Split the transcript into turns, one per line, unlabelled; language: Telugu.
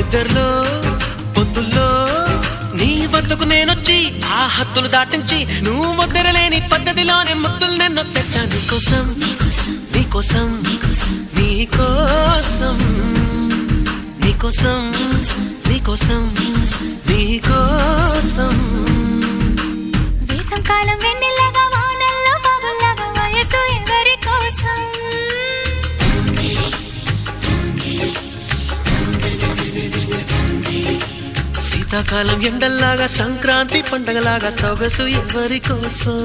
నిద్రలో పొద్దుల్లో నీ వద్దకు నేనొచ్చి ఆ హద్దులు దాటించి నువ్వు ముద్దరలేని పద్ధతిలోనే ముద్దులు నిన్ను తెచ్చా నీకోసం నీకోసం నీకోసం నీకోసం నీకోసం నీకోసం
వేసంకాలం వెన్నెలగా వానల్లో బాగులాగా వయసు ఎవరి కోసం
శీతాకాలం ఎండల్లాగా సంక్రాంతి పండగలాగా సొగసు ఎవరి కోసం